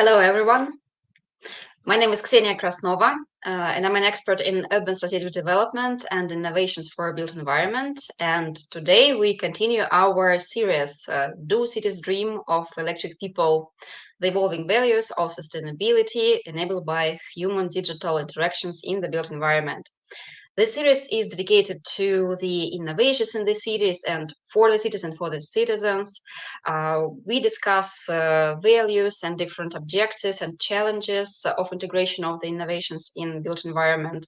Hello, everyone. My name is Ksenia Krasnova, and I'm an expert in urban strategic development and innovations for built environment. And today we continue our series, Do Cities Dream of Electric People? The Evolving Values of Sustainability Enabled by Human Digital Interactions in the Built Environment. This series is dedicated to the innovations in the cities and for the cities and for the citizens. We discuss values and different objectives and challenges of integration of the innovations in built environment,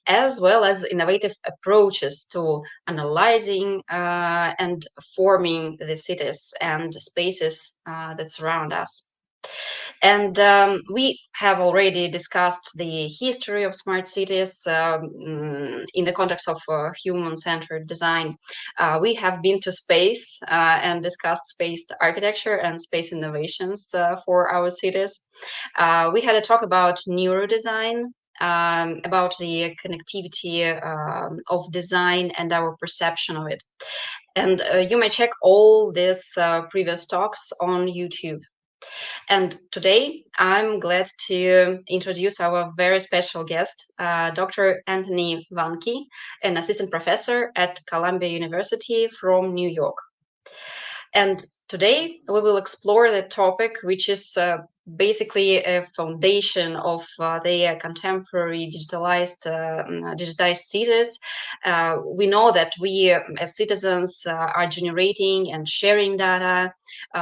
as well as innovative approaches to analyzing and forming the cities and spaces that surround us. And we have already discussed the history of smart cities in the context of human-centered design. We have been to space and discussed space architecture and space innovations for our cities. We had a talk about neurodesign, about the connectivity of design and our perception of it. And you may check all these previous talks on YouTube. And today, I'm glad to introduce our very special guest, Dr. Anthony Vanky, an assistant professor at Columbia University from New York. And today, we will explore the topic, which is basically a foundation of the contemporary digitized cities. We know that we as citizens are generating and sharing data,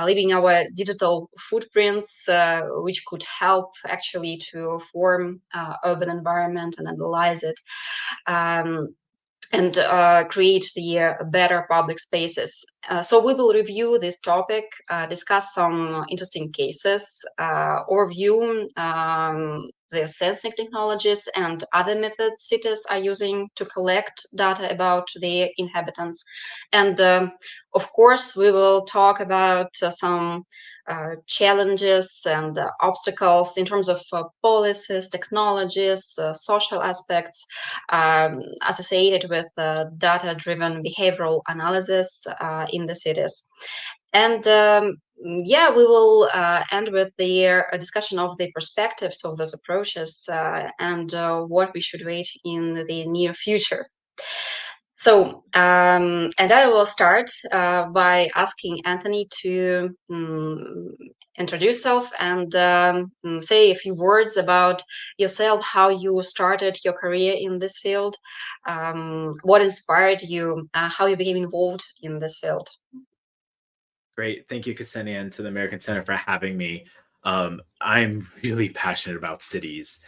leaving our digital footprints, which could help actually to form urban environment and analyze it. And create the better public spaces. So we will review this topic, discuss some interesting cases, overview the sensing technologies and other methods cities are using to collect data about the inhabitants. And of course, we will talk about some challenges and obstacles in terms of policies, technologies, social aspects associated with data-driven behavioral analysis in the cities. And yeah, we will end with the discussion of the perspectives of those approaches and what we should wait in the near future. So, and I will start by asking Anthony to introduce yourself and say a few words about yourself, how you started your career in this field, what inspired you, how you became involved in this field. Great. Thank you, Ksenia, and to the American Center for having me. I'm really passionate about cities.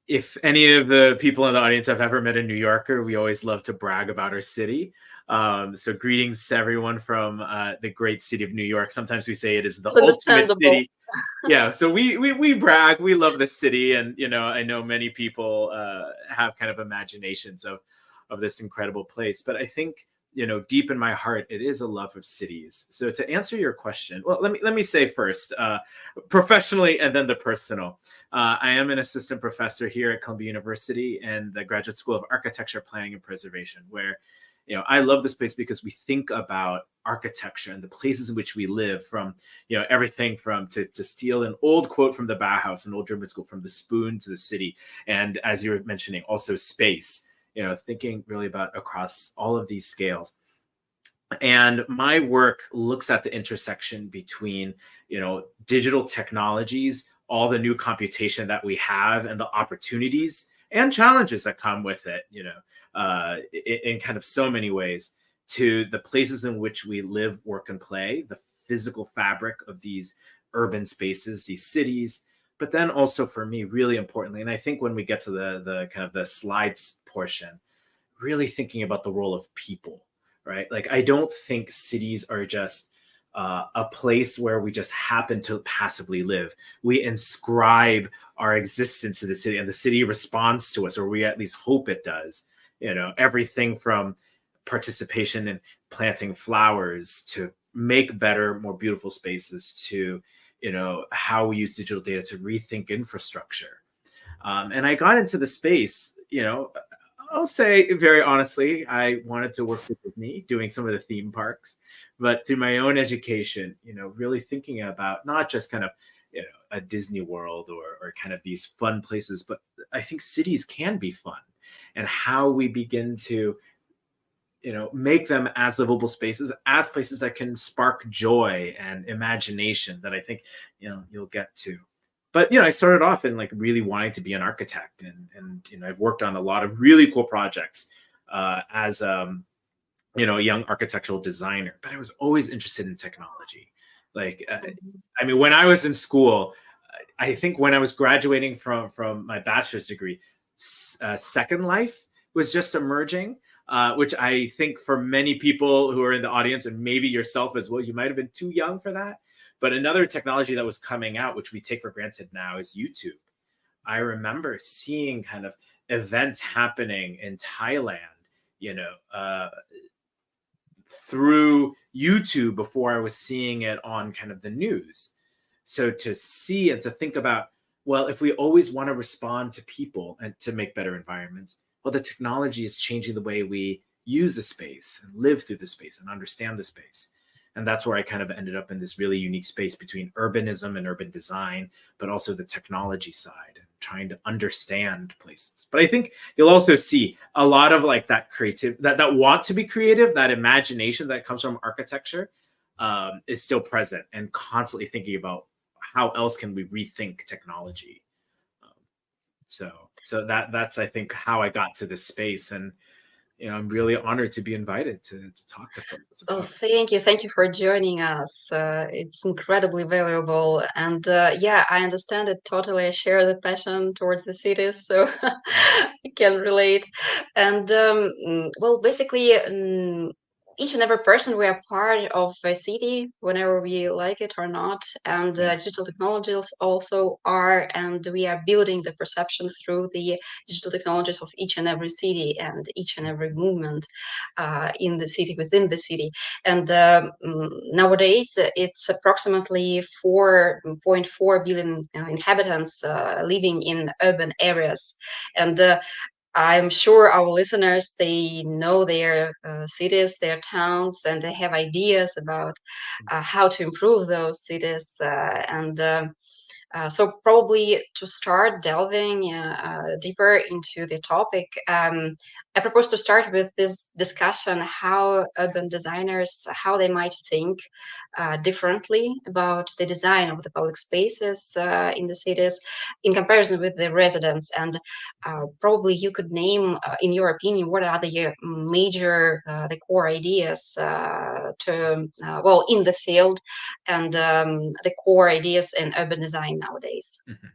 If any of the people in the audience have ever met a New Yorker, we always love to brag about our city. So greetings to everyone from the great city of New York. Sometimes we say it is the ultimate city. Yeah, so we brag. We love the city, and I know many people have kind of imaginations of this incredible place. But I think deep in my heart, it is a love of cities. So to answer your question, well, let me say first, professionally and then the personal. I am an assistant professor here at Columbia University and the Graduate School of Architecture, Planning, and Preservation, where I love this place because we think about architecture and the places in which we live, from everything from to steal an old quote from the Bauhaus, an old German school, from the spoon to the city, and as you were mentioning, also space. Thinking really about across all of these scales. And my work looks at the intersection between, digital technologies, all the new computation that we have, and the opportunities and challenges that come with it, in kind of so many ways, to the places in which we live, work, and play, the physical fabric of these urban spaces, these cities. But then also for me, really importantly, and I think when we get to the kind of the slides portion, really thinking about the role of people, right? Like, I don't think cities are just a place where we just happen to passively live. We inscribe our existence to the city, and the city responds to us, or we at least hope it does. Everything from participation in planting flowers to make better, more beautiful spaces, to how we use digital data to rethink infrastructure. And I got into the space, I'll say very honestly, I wanted to work with Disney doing some of the theme parks, but through my own education, really thinking about not just kind of, a Disney World or kind of these fun places, but I think cities can be fun, and how we begin to, make them as livable spaces, as places that can spark joy and imagination that I think, you'll get to. But I started off in like really wanting to be an architect, and I've worked on a lot of really cool projects as a young architectural designer. But I was always interested in technology. Like, I mean, when I was in school, I think when I was graduating from my bachelor's degree, Second Life was just emerging. Which I think for many people who are in the audience, and maybe yourself as well, you might have been too young for that. But another technology that was coming out, which we take for granted now, is YouTube. I remember seeing kind of events happening in Thailand, through YouTube before I was seeing it on kind of the news. So to see and to think about, well, if we always want to respond to people and to make better environments, well, the technology is changing the way we use the space and live through the space and understand the space. And that's where I kind of ended up in this really unique space between urbanism and urban design, but also the technology side and trying to understand places. But I think you'll also see a lot of like that creative, that want to be creative, that imagination that comes from architecture is still present, and constantly thinking about how else can we rethink technology. So that's I think how I got to this space, and I'm really honored to be invited to talk to folks. Oh, thank you for joining us. It's incredibly valuable, and yeah, I understand it totally. I share the passion towards the cities, so I can relate. And well, basically, each and every person, we are part of a city, whenever we like it or not, and digital technologies also are, and we are building the perception through the digital technologies of each and every city and each and every movement in the city, within the city. And nowadays, it's approximately 4.4 billion inhabitants living in urban areas. And I'm sure our listeners, they know their cities, their towns, and they have ideas about how to improve those cities. So probably to start delving deeper into the topic, I propose to start with this discussion how urban designers, how they might think differently about the design of the public spaces in the cities in comparison with the residents. And probably you could name, in your opinion, what are the major, the core ideas well, in the field, and the core ideas in urban design nowadays. Mm-hmm.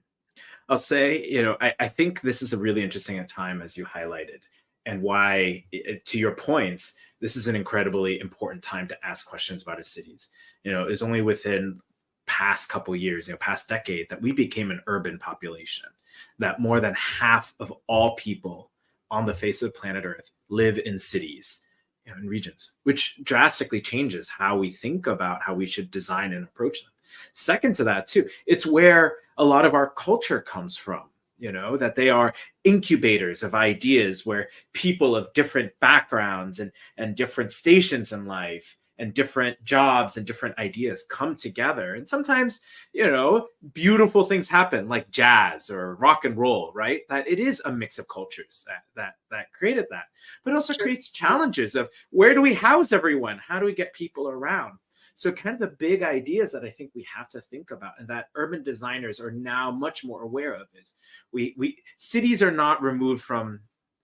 I'll say, I think this is a really interesting time, as you highlighted, and why, to your point, this is an incredibly important time to ask questions about our cities. It's only within past couple years, past decade, that we became an urban population, that more than half of all people on the face of the planet Earth live in cities, in regions, which drastically changes how we think about how we should design and approach them. Second to that, too, it's where a lot of our culture comes from, that they are incubators of ideas where people of different backgrounds and different stations in life and different jobs and different ideas come together. And sometimes, beautiful things happen, like jazz or rock and roll, right? That it is a mix of cultures that created that. But it also creates challenges of, where do we house everyone? How do we get people around? So kind of the big ideas that I think we have to think about, and that urban designers are now much more aware of, is cities are not removed from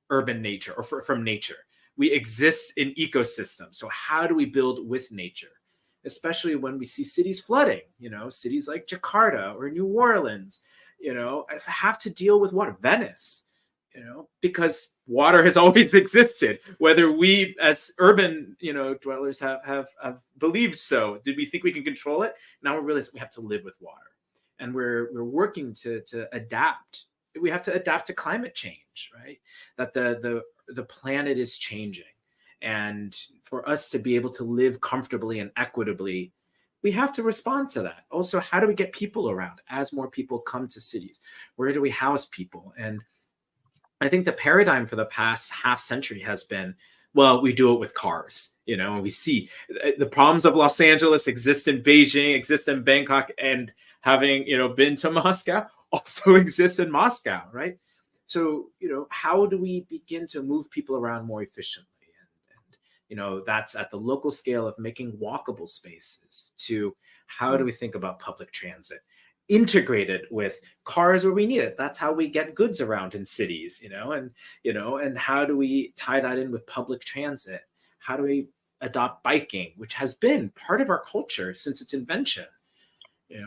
urban nature or from nature. We exist in ecosystems. So how do we build with nature? Especially when we see cities flooding, cities like Jakarta or New Orleans, have to deal with what? Venice, because water has always existed, whether we as urban, dwellers have believed so. Did we think we can control it? Now we realize we have to live with water, and we're working to adapt. We have to adapt to climate change, right? That the planet is changing, and for us to be able to live comfortably and equitably, we have to respond to that. Also, how do we get people around as more people come to cities? Where do we house people? And I think the paradigm for the past half century has been, well, we do it with cars, and we see the problems of Los Angeles exist in Beijing, exist in Bangkok, and having, been to Moscow also exists in Moscow, right? So, how do we begin to move people around more efficiently? And that's at the local scale of making walkable spaces to how do we think about public transit? Integrated with cars where we need it. That's how we get goods around in cities, and how do we tie that in with public transit? How do we adopt biking, which has been part of our culture since its invention,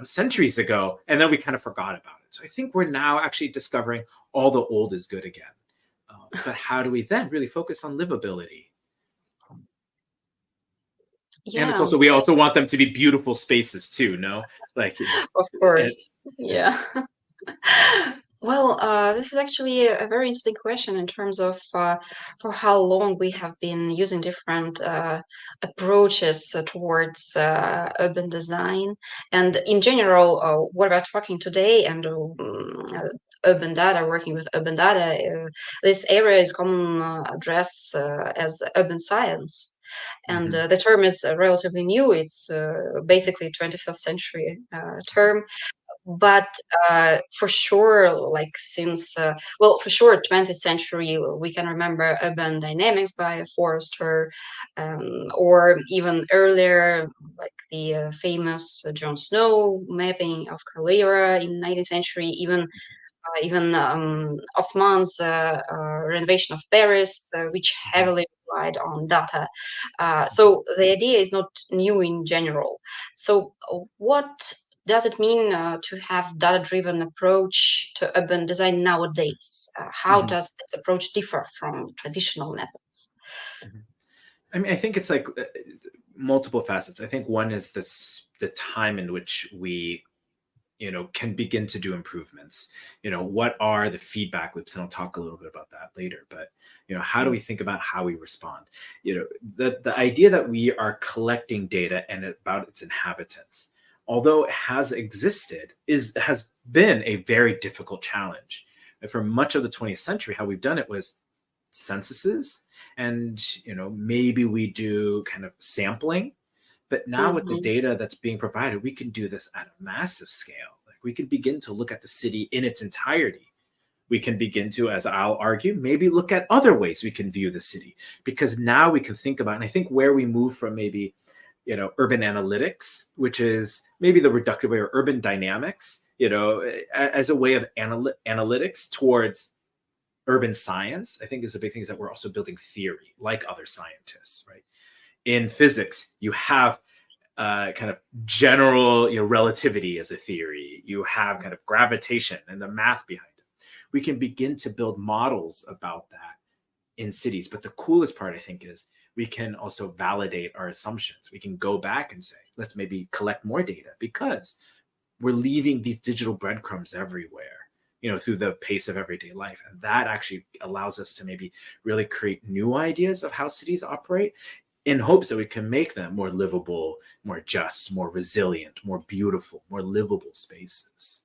centuries ago, and then we kind of forgot about it. So I think we're now actually discovering all the old is good again. But how do we then really focus on livability? Yeah. And it's also, we also want them to be beautiful spaces too, no? Like, of course. Yeah. Well, this is actually a very interesting question in terms of for how long we have been using different approaches towards urban design. And in general, what we're talking today and urban data, working with urban data, this area is common address as urban science. And the term is relatively new. It's basically 21st century term. But for sure, like since, for sure, 20th century, we can remember urban dynamics by Forrester, or even earlier, like the famous John Snow mapping of Calera in 19th century, even Osman's renovation of Paris, which heavily relied on data. So the idea is not new in general. So what does it mean to have data-driven approach to urban design nowadays? How does this approach differ from traditional methods? I mean, I think it's like multiple facets. I think one is the time in which we can begin to do improvements. What are the feedback loops? And I'll talk a little bit about that later. But how do we think about how we respond? The idea that we are collecting data and about its inhabitants, although it has existed, has been a very difficult challenge. And for much of the 20th century, how we've done it was censuses, and maybe we do kind of sampling. But now with the data that's being provided, we can do this at a massive scale. Like, we can begin to look at the city in its entirety. We can begin to, as I'll argue, maybe look at other ways we can view the city, because now we can think about, and I think where we move from maybe, urban analytics, which is maybe the reductive way, or urban dynamics, as a way of analytics towards urban science, I think is a big thing, is that we're also building theory like other scientists, right? In physics, you have kind of general relativity as a theory. You have kind of gravitation and the math behind it. We can begin to build models about that in cities. But the coolest part, I think, is we can also validate our assumptions. We can go back and say, let's maybe collect more data, because we're leaving these digital breadcrumbs everywhere, through the pace of everyday life. And that actually allows us to maybe really create new ideas of how cities operate, in hopes that we can make them more livable, more just, more resilient, more beautiful, more livable spaces.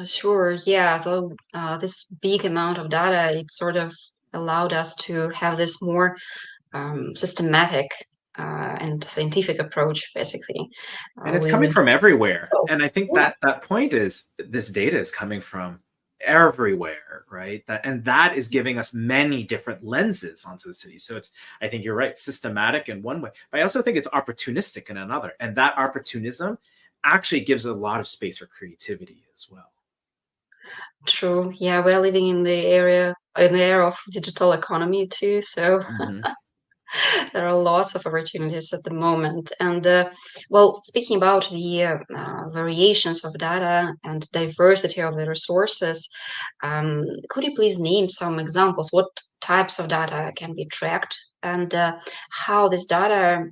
Sure, yeah. So this big amount of data, it sort of allowed us to have this more systematic and scientific approach, basically. And it's coming from everywhere. And I think that point is, this data is coming from everywhere, right? That is giving us many different lenses onto the city. So it's, I think you're right, systematic in one way, but I also think it's opportunistic in another. And that opportunism actually gives a lot of space for creativity as well. True. Yeah, we're living in the era of digital economy too. So there are lots of opportunities at the moment. And speaking about the variations of data and diversity of the resources, could you please name some examples? What types of data can be tracked, and how this data,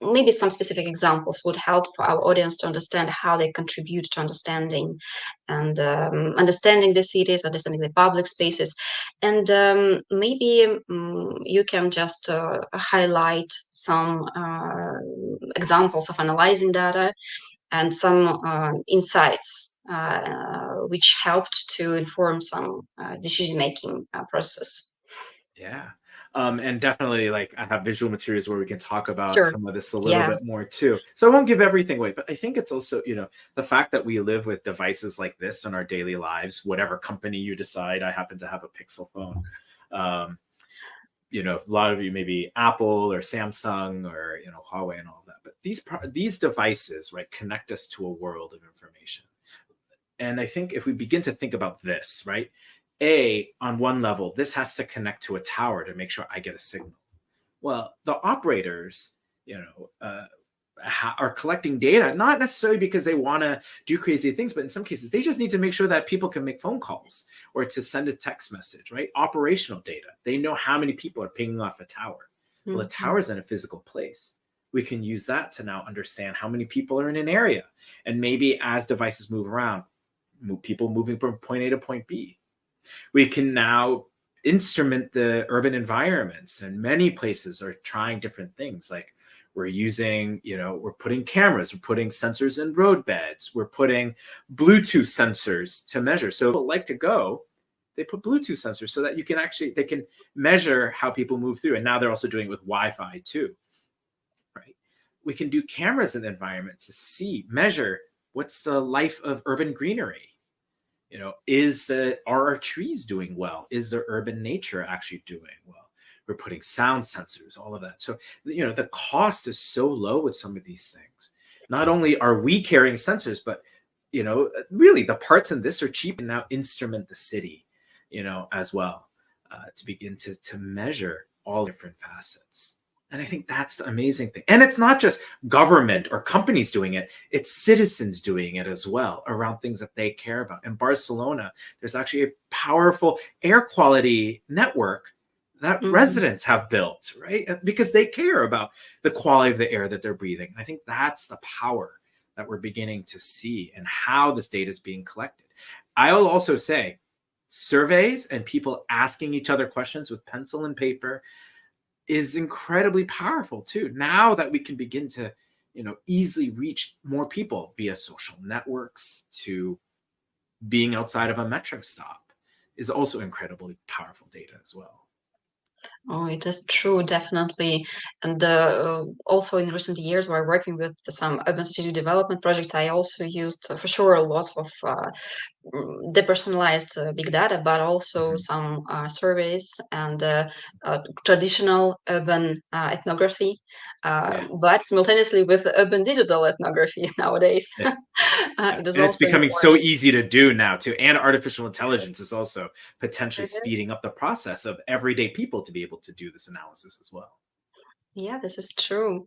maybe some specific examples would help our audience to understand how they contribute to understanding and understanding the cities, understanding the public spaces. And maybe you can just highlight some examples of analyzing data and some insights which helped to inform some decision-making process. Yeah. And definitely, like, I have visual materials where we can talk about Sure. some of this a little Yeah. bit more too. So I won't give everything away, but I think it's also, the fact that we live with devices like this in our daily lives, whatever company you decide. I happen to have a Pixel phone. Um, a lot of you maybe Apple or Samsung or Huawei and all of that. But these devices, right, connect us to a world of information. And I think if we begin to think about this, right, on one level, this has to connect to a tower to make sure I get a signal. Well, the operators, are collecting data, not necessarily because they want to do crazy things, but in some cases, they just need to make sure that people can make phone calls or to send a text message, right? Operational data. They know how many people are pinging off a tower. Well, the tower is in a physical place. We can use that to now understand how many people are in an area. And maybe as devices move around, people moving from point A to point B. We can now instrument the urban environments, and many places are trying different things. Like we're using, we're putting cameras, we're putting sensors in roadbeds, we're putting Bluetooth sensors to measure. So people like to go, they put Bluetooth sensors so that they can measure how people move through. And now they're also doing it with Wi-Fi too, right? We can do cameras in the environment to measure what's the life of urban greenery. Are our trees doing well? Is the urban nature actually doing well? We're putting sound sensors, all of that. So, the cost is so low with some of these things. Not only are we carrying sensors, but, really the parts in this are cheap, and now instrument the city, as well, to begin to measure all different facets. And I think that's the amazing thing. And it's not just government or companies doing it, it's citizens doing it as well around things that they care about. In Barcelona, there's actually a powerful air quality network that residents have built, right? Because they care about the quality of the air that they're breathing. And I think that's the power that we're beginning to see and how this data is being collected. I'll also say surveys and people asking each other questions with pencil and paper is incredibly powerful too. Now that we can begin to, easily reach more people via social networks to being outside of a metro stop is also incredibly powerful data as well. Oh, it is true, definitely. And also in recent years, while working with some urban strategic development project, I also used for sure lots of depersonalized big data, but also some surveys and traditional urban ethnography, but simultaneously with urban digital ethnography nowadays. It is and it's also becoming so important. easy to do now too. And artificial intelligence is also potentially speeding up the process of everyday people to be able to do this analysis as well. Yeah, this is true.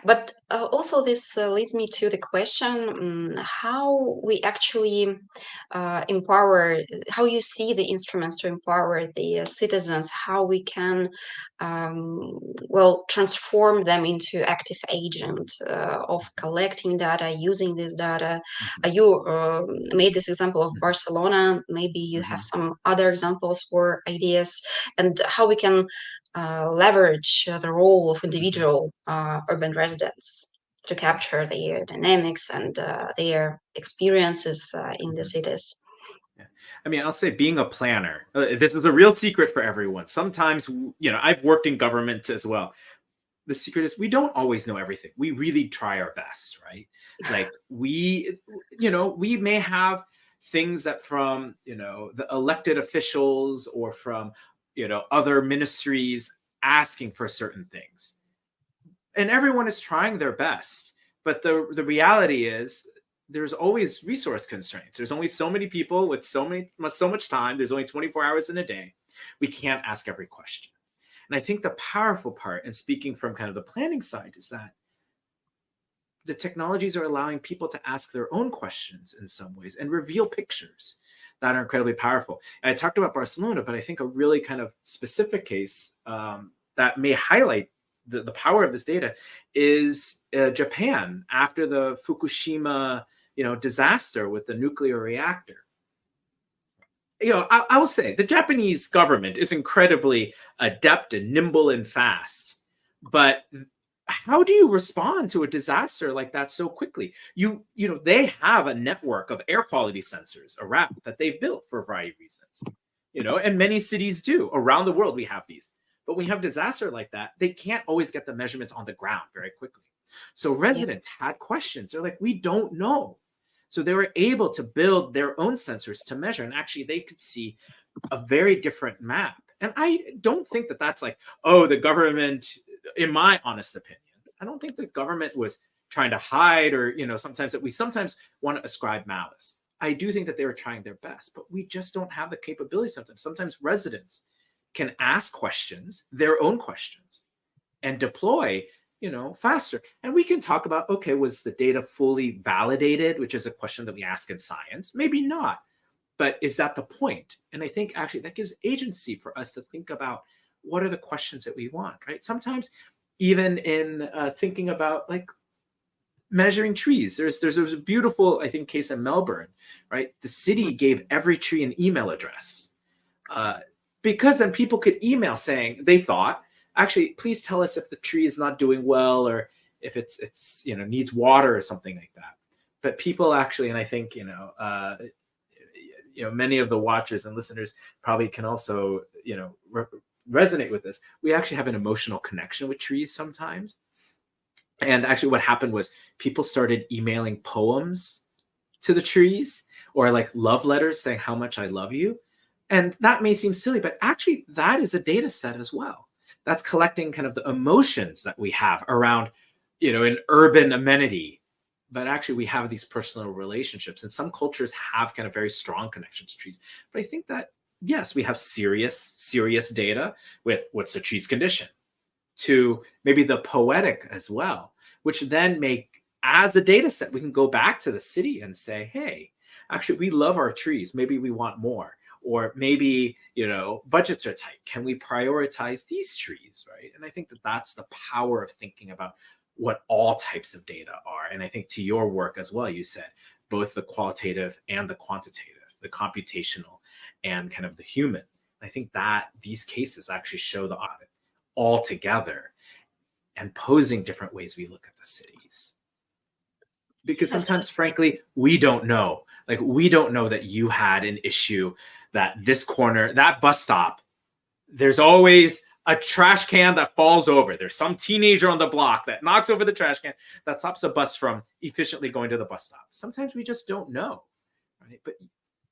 But also, this leads me to the question how we actually empower, how you see the instruments to empower the citizens, how we can, well, transform them into active agent of collecting data, using this data. You made this example of Barcelona. Maybe you have some other examples or ideas, and how we can leverage the role of individual urban residents to capture their dynamics and their experiences in the cities. Yeah. I mean, I'll say being a planner, this is a real secret for everyone. Sometimes, I've worked in government as well. The secret is we don't always know everything. We really try our best, right? Like we may have things that from, the elected officials or from, other ministries asking for certain things. And everyone is trying their best. But the reality is there's always resource constraints. There's only so many people with so much time. There's only 24 hours in a day. We can't ask every question. And I think the powerful part, and speaking from kind of the planning side, is that the technologies are allowing people to ask their own questions in some ways and reveal pictures that are incredibly powerful. And I talked about Barcelona, but I think a really kind of specific case that may highlight the power of this data is Japan after the Fukushima disaster with the nuclear reactor. I will say the Japanese government is incredibly adept and nimble and fast, but how do you respond to a disaster like that so quickly? They have a network of air quality sensors around that they've built for a variety of reasons, and many cities do around the world. We have these, but when you have disaster like that, they can't always get the measurements on the ground very quickly. So residents had questions. They're like, we don't know. So they were able to build their own sensors to measure, and actually they could see a very different map. And I don't think that that's like, oh, the government, in my honest opinion, I don't think the government was trying to hide, or, sometimes that we sometimes want to ascribe malice. I do think that they were trying their best, but we just don't have the capability sometimes. Sometimes residents can ask questions, their own questions, and deploy, faster. And we can talk about, okay, was the data fully validated, which is a question that we ask in science? Maybe not. But is that the point? And I think actually that gives agency for us to think about what are the questions that we want, right? Sometimes even in thinking about like measuring trees, there's a beautiful, I think, case in Melbourne, right? The city gave every tree an email address because then people could email saying they thought, actually, please tell us if the tree is not doing well or if it's needs water or something like that. But people actually, and I think many of the watchers and listeners probably can also resonate with this. We actually have an emotional connection with trees sometimes. And actually what happened was people started emailing poems to the trees or like love letters saying how much I love you. And that may seem silly, but actually that is a data set as well. That's collecting kind of the emotions that we have around, an urban amenity. But actually we have these personal relationships, and some cultures have kind of very strong connections to trees. But I think that, yes, we have serious data with what's the tree's condition, to maybe the poetic as well, which then make, as a data set, we can go back to the city and say, hey, actually, we love our trees. Maybe we want more. Or maybe, budgets are tight. Can we prioritize these trees, right? And I think that that's the power of thinking about what all types of data are. And I think to your work as well, you said both the qualitative and the quantitative, the computational and kind of the human. I think that these cases actually show the audit all together and posing different ways we look at the cities. Because sometimes, frankly, we don't know. Like, we don't know that you had an issue that this corner, that bus stop, there's always a trash can that falls over. There's some teenager on the block that knocks over the trash can that stops the bus from efficiently going to the bus stop. Sometimes we just don't know, right? But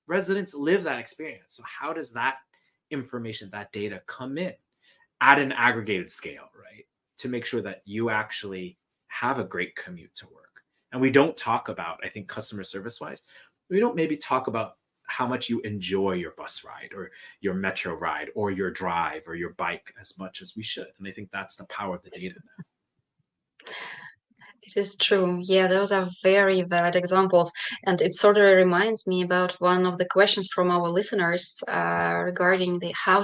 residents live that experience. So how does that information, that data come in at an aggregated scale, right? To make sure that you actually have a great commute to work. And we don't talk about, I think, customer service wise, we don't maybe talk about how much you enjoy your bus ride or your metro ride or your drive or your bike as much as we should. And I think that's the power of the data now. It is true. Yeah, those are very valid examples. And it sort of reminds me about one of the questions from our listeners regarding how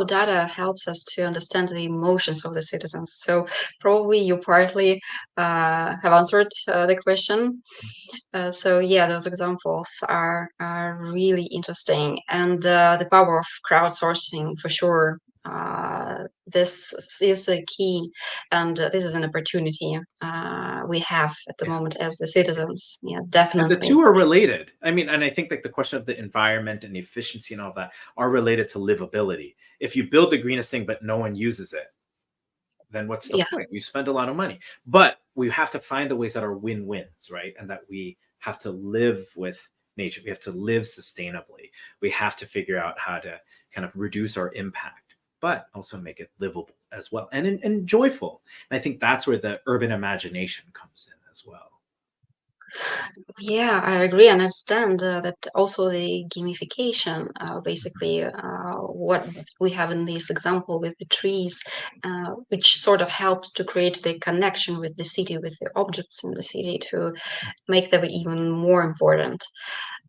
data helps us to understand the emotions of the citizens. So probably you partly have answered the question. So yeah, those examples are really interesting. And the power of crowdsourcing for sure. This is a key, and this is an opportunity we have at the moment as the citizens. Yeah, definitely. And the two are related. I mean, and I think like the question of the environment and efficiency and all that are related to livability. If you build the greenest thing but no one uses it, then what's the point? We spend a lot of money, but we have to find the ways that are win-wins, right? And that we have to live with nature. We have to live sustainably. We have to figure out how to kind of reduce our impact, but also make it livable as well and joyful. And I think that's where the urban imagination comes in as well. Yeah, I agree and understand that also the gamification, basically what we have in this example with the trees, which sort of helps to create the connection with the city, with the objects in the city to make them even more important.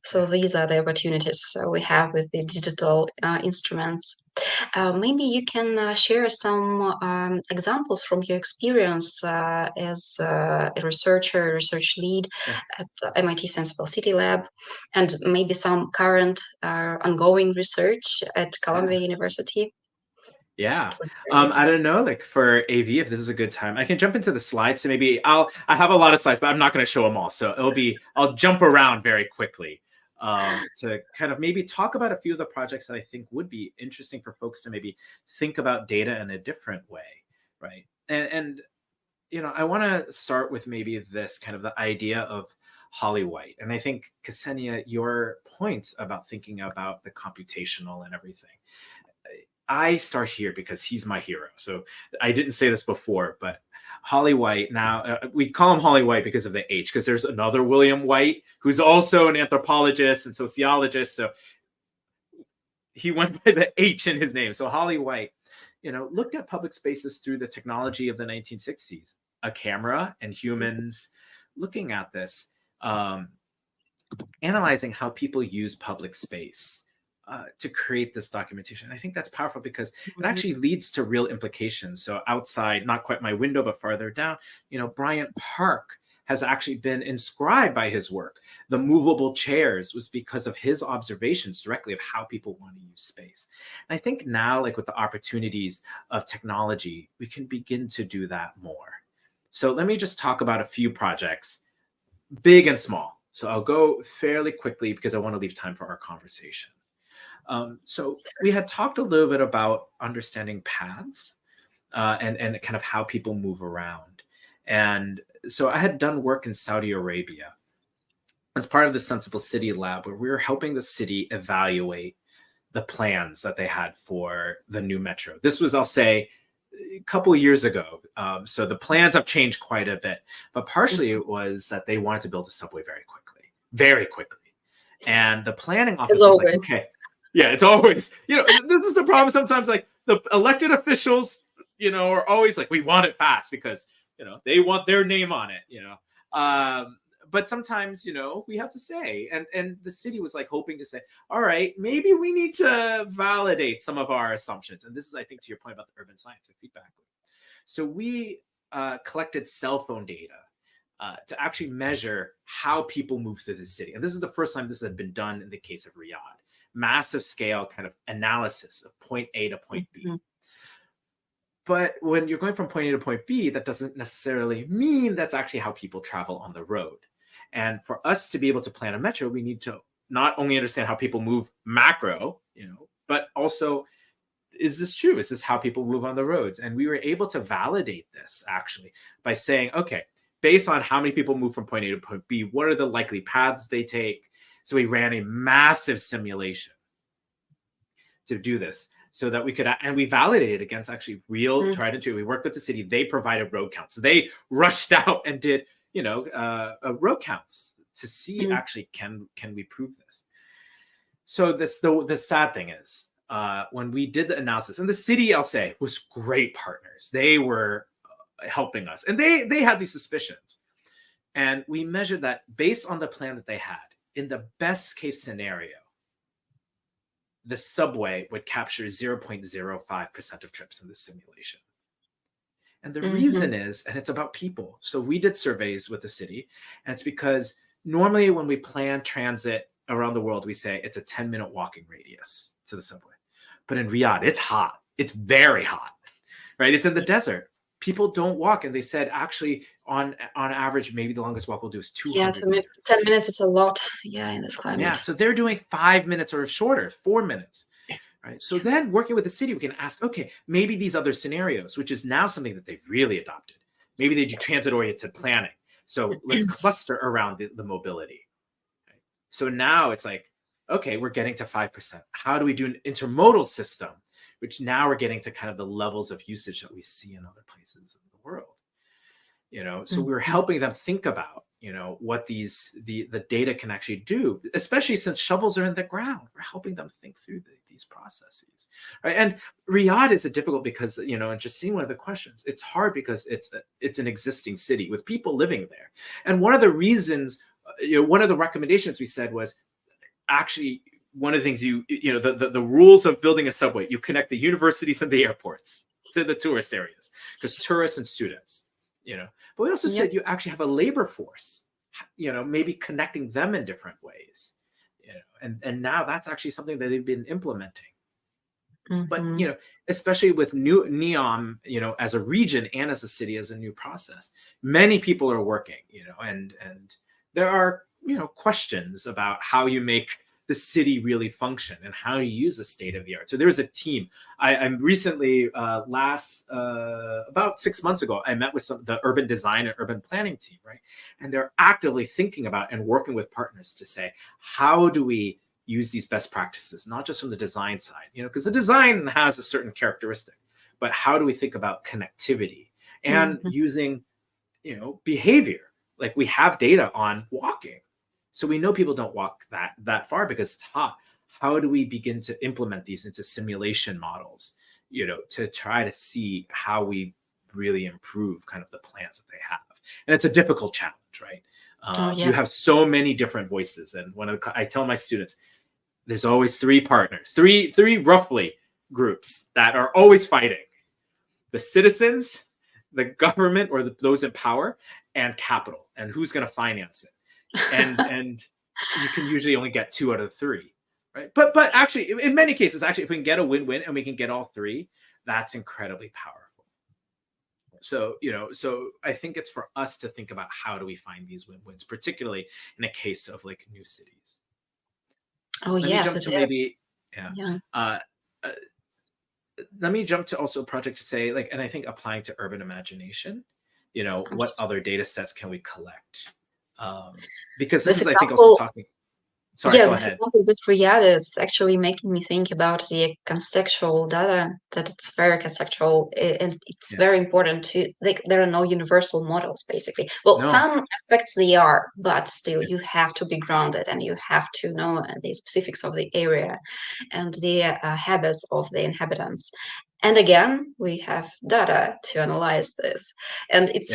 So these are the opportunities we have with the digital instruments. Maybe you can share some examples from your experience as a researcher, research lead at MIT Sensible City Lab, and maybe some current ongoing research at Columbia University. Yeah. 20 I areas. don't know, like for AV, if this is a good time, I can jump into the slides. So maybe I have a lot of slides, but I'm not going to show them all. So I'll jump around very quickly to kind of maybe talk about a few of the projects that I think would be interesting for folks to maybe think about data in a different way. Right. And I want to start with maybe this kind of the idea of Holly White. And I think, Ksenia, your points about thinking about the computational and everything, I start here because he's my hero. So I didn't say this before, but Holly White, now we call him Holly White because of the H, because there's another William White who's also an anthropologist and sociologist. So he went by the H in his name. So Holly White, looked at public spaces through the technology of the 1960s, a camera and humans looking at this, analyzing how people use public space. To create this documentation. I think that's powerful because it actually leads to real implications. So outside, not quite my window, but farther down, Bryant Park has actually been inscribed by his work. The movable chairs was because of his observations directly of how people want to use space. And I think now, like with the opportunities of technology, we can begin to do that more. So let me just talk about a few projects, big and small. So I'll go fairly quickly because I want to leave time for our conversation. So we had talked a little bit about understanding paths and kind of how people move around. And so I had done work in Saudi Arabia as part of the Sensible City Lab, where we were helping the city evaluate the plans that they had for the new metro. This was, I'll say, a couple of years ago. So the plans have changed quite a bit, but partially it was that they wanted to build a subway very quickly. And the planning office was like, okay. Yeah, it's always, this is the problem sometimes, like the elected officials, are always like, we want it fast because, they want their name on it, but sometimes, we have to say, and the city was like hoping to say, all right, maybe we need to validate some of our assumptions. And this is, I think, to your point about the urban science of feedback. So we collected cell phone data to actually measure how people move through the city. And this is the first time this had been done in the case of Riyadh. Massive scale kind of analysis of point A to point B. But when you're going from point A to point B, that doesn't necessarily mean that's actually how people travel on the road. And for us to be able to plan a metro, we need to not only understand how people move macro, but also, is this true? Is this how people move on the roads? And we were able to validate this actually by saying, okay, based on how many people move from point A to point B, what are the likely paths they take? So we ran a massive simulation to do this so that we could, and we validated against actually real tried and true. We worked with the city. They provided road counts. So they rushed out and did, road counts to see actually, can we prove this? So the sad thing is when we did the analysis, and the city, I'll say, was great partners. They were helping us and they had these suspicions. And we measured that based on the plan that they had. In the best case scenario, the subway would capture 0.05% of trips in this simulation. And the reason is, and it's about people. So we did surveys with the city, and it's because normally when we plan transit around the world, we say it's a 10-minute walking radius to the subway. But in Riyadh, it's hot. It's very hot, right? It's in the desert. People don't walk, and they said actually on average maybe the longest walk we'll do is 200 meters. 10 minutes is a lot, in this climate. Yeah, so they're doing 5 minutes or shorter, 4 minutes, right? So then working with the city, we can ask, okay, maybe these other scenarios, which is now something that they've really adopted. Maybe they do transit-oriented planning. So let's cluster around the mobility. Right? So now it's like, okay, we're getting to 5%. How do we do an intermodal system? Which now we're getting to kind of the levels of usage that we see in other places in the world. So we're helping them think about, what the data can actually do, especially since shovels are in the ground. We're helping them think through these processes, right? And Riyadh is difficult because, and just seeing one of the questions, it's hard because it's an existing city with people living there. And one of the reasons, one of the recommendations we said was actually, one of the things the rules of building a subway, you connect the universities and the airports to the tourist areas because tourists and students, but we also said you actually have a labor force, maybe connecting them in different ways, and now that's actually something that they've been implementing. But, especially with NEOM, as a region and as a city, as a new process, many people are working, and there are, questions about how you make the city really function and how you use the state of the art. So there's a team. I'm recently, about 6 months ago, I met with the urban design and urban planning team, right? And they're actively thinking about and working with partners to say, how do we use these best practices, not just from the design side, because the design has a certain characteristic, but how do we think about connectivity and using, behavior? Like, we have data on walking, so we know people don't walk that far because it's hot. How do we begin to implement these into simulation models, to try to see how we really improve kind of the plans that they have? And it's a difficult challenge, right? You have so many different voices, and I tell my students, there's always three partners, three roughly groups that are always fighting: the citizens, the government, or those in power, and capital, and who's going to finance it. And you can usually only get 2 out of 3, right? But actually, in many cases, if we can get a win-win and we can get all 3, that's incredibly powerful. So, so I think it's for us to think about how do we find these win-wins, particularly in a case of like new cities. Oh, yes, it is. Let me jump to also a project to say, and I think applying to urban imagination, what other data sets can we collect? Because this is, I think, also talking. Sorry, go ahead. With Riyadh is actually making me think about the contextual data, that it's very contextual, and it's very important to, there are no universal models, basically. Well, some aspects they are, but still you have to be grounded and you have to know the specifics of the area and the habits of the inhabitants. And again, we have data to analyze this. And it's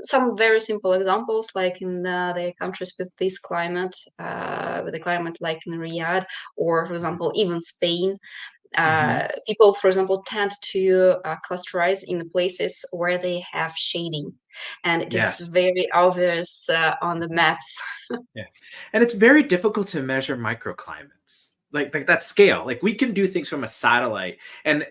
some very simple examples, like in the countries with this climate, with the climate like in Riyadh, or for example, even Spain. People, for example, tend to clusterize in the places where they have shading. And it is very obvious on the maps. And it's very difficult to measure microclimates. Like that scale. Like, we can do things from a satellite, and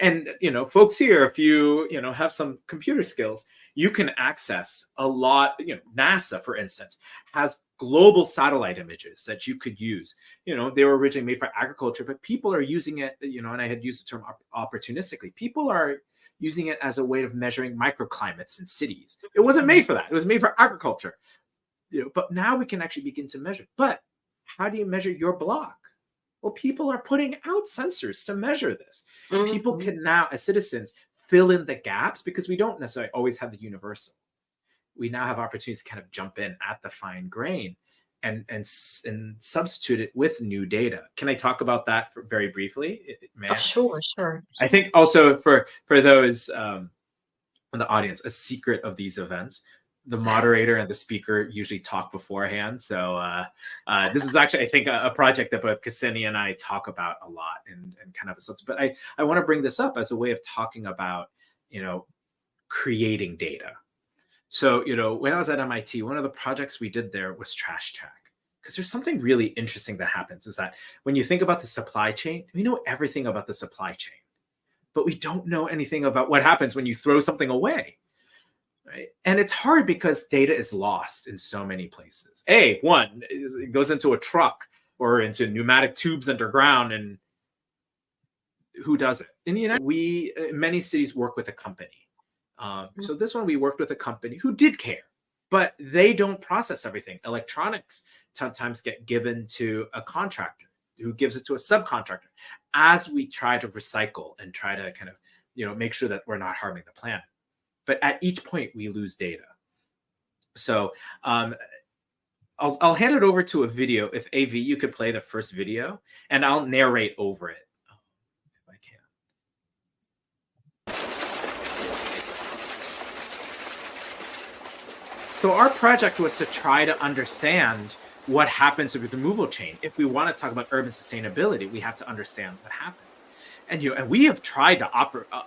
folks here, if you have some computer skills, you can access a lot. NASA, for instance, has global satellite images that you could use. They were originally made for agriculture, but people are using it, and I had used the term opportunistically. People are using it as a way of measuring microclimates in cities. It wasn't made for that. It was made for agriculture. But now we can actually begin to measure. But how do you measure your block? Well, people are putting out sensors to measure this. People can now, as citizens, fill in the gaps, because we don't necessarily always have the universal. We now have opportunities to kind of jump in at the fine grain and substitute it with new data. Can I talk about that very briefly? Sure. I think also for those in the audience, a secret of these events: the moderator and the speaker usually talk beforehand. So this is actually, I think, a project that both Ksenia and I talk about a lot, and kind of a subject. But I want to bring this up as a way of talking about, creating data. So, when I was at MIT, one of the projects we did there was Trash Track. Because there's something really interesting that happens, is that when you think about the supply chain, we know everything about the supply chain, but we don't know anything about what happens when you throw something away. Right. And it's hard because data is lost in so many places. It goes into a truck or into pneumatic tubes underground, and who does it? In the United States, we, in many cities, work with a company. So this one, we worked with a company who did care, but they don't process everything. Electronics sometimes get given to a contractor who gives it to a subcontractor, as we try to recycle and try to kind of, make sure that we're not harming the planet. But at each point, we lose data. So I'll hand it over to a video. If AV, you could play the first video, and I'll narrate over it if I can. So our project was to try to understand what happens with the removal chain. If we want to talk about urban sustainability, we have to understand what happens. And we have tried to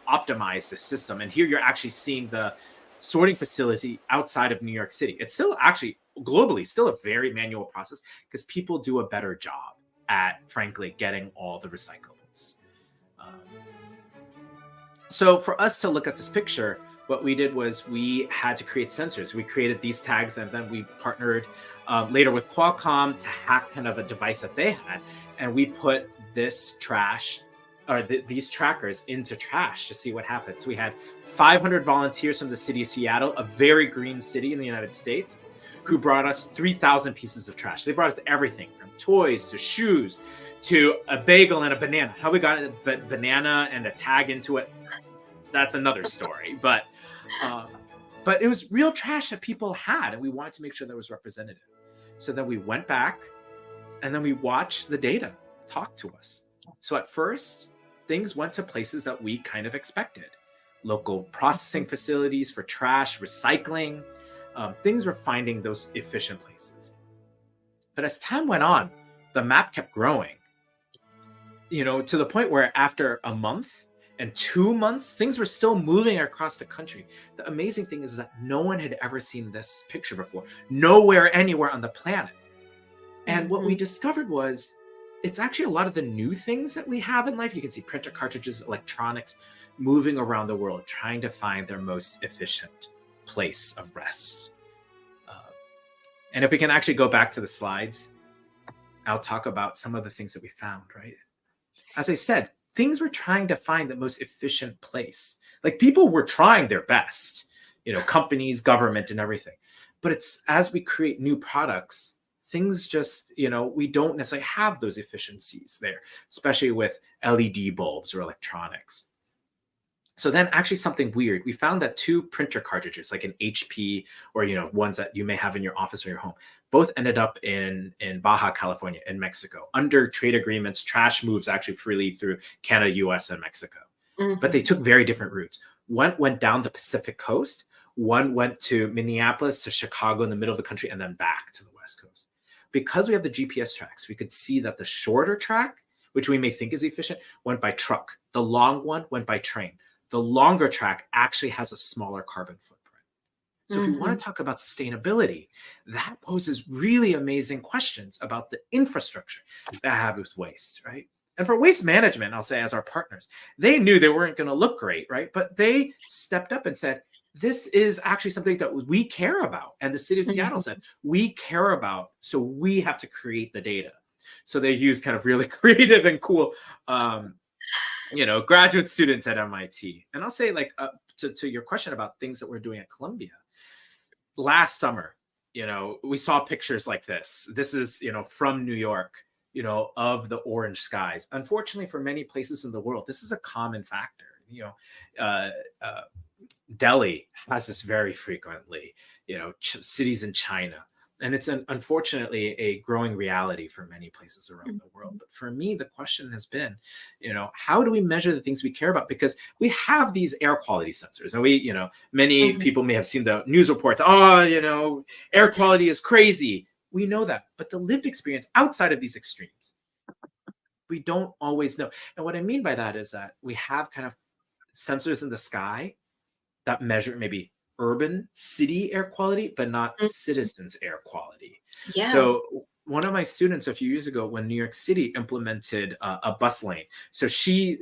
optimize the system. And here you're actually seeing the sorting facility outside of New York City. It's still actually globally still a very manual process, because people do a better job at, frankly, getting all the recyclables. So for us to look at this picture, what we did was we had to create sensors. We created these tags, and then we partnered later with Qualcomm to hack kind of a device that they had. And we put this trash or these trackers into trash to see what happens. We had 500 volunteers from the city of Seattle, a very green city in the United States, who brought us 3,000 pieces of trash. They brought us everything from toys to shoes to a bagel and a banana. How we got a banana and a tag into it, that's another story. But it was real trash that people had, and we wanted to make sure that was representative. So then we went back, and then we watched the data talk to us. So at first, things went to places that we kind of expected. Local processing facilities for trash, recycling. Things were finding those efficient places. But as time went on, the map kept growing, to the point where after a month and 2 months, things were still moving across the country. The amazing thing is that no one had ever seen this picture before, nowhere, anywhere on the planet. And what we discovered was it's actually a lot of the new things that we have in life. You can see printer cartridges, electronics moving around the world, trying to find their most efficient place of rest. And if we can actually go back to the slides, I'll talk about some of the things that we found, right? As I said, things were trying to find the most efficient place. Like, people were trying their best, companies, government, and everything. But it's as we create new products, things just, we don't necessarily have those efficiencies there, especially with LED bulbs or electronics. So then actually something weird, we found that 2 printer cartridges, like an HP or, ones that you may have in your office or your home, both ended up in Baja California, in Mexico. Under trade agreements, trash moves actually freely through Canada, US, and Mexico. But they took very different routes. One went down the Pacific coast, one went to Minneapolis, to Chicago in the middle of the country, and then back to the West Coast. Because we have the GPS tracks, we could see that the shorter track, which we may think is efficient, went by truck. The long one went by train. The longer track actually has a smaller carbon footprint. So if we want to talk about sustainability, that poses really amazing questions about the infrastructure that I have with waste, right? And for waste management, I'll say, as our partners, they knew they weren't going to look great, right? But they stepped up and said, this is actually something that we care about. And the city of Seattle said, we care about, so we have to create the data. So they used kind of really creative and cool graduate students at MIT. And I'll say, like, to your question about things that we're doing at Columbia, last summer, we saw pictures like this. This is, from New York, of the orange skies. Unfortunately, for many places in the world, this is a common factor. Delhi has this very frequently, cities in China. And it's unfortunately a growing reality for many places around the world. But for me, the question has been, how do we measure the things we care about? Because we have these air quality sensors, and many people may have seen the news reports. Air quality is crazy. We know that, but the lived experience outside of these extremes, we don't always know. And what I mean by that is that we have kind of sensors in the sky that measure maybe urban city air quality, but not citizens air quality. Yeah. So one of my students a few years ago, when New York City implemented a bus lane, so she,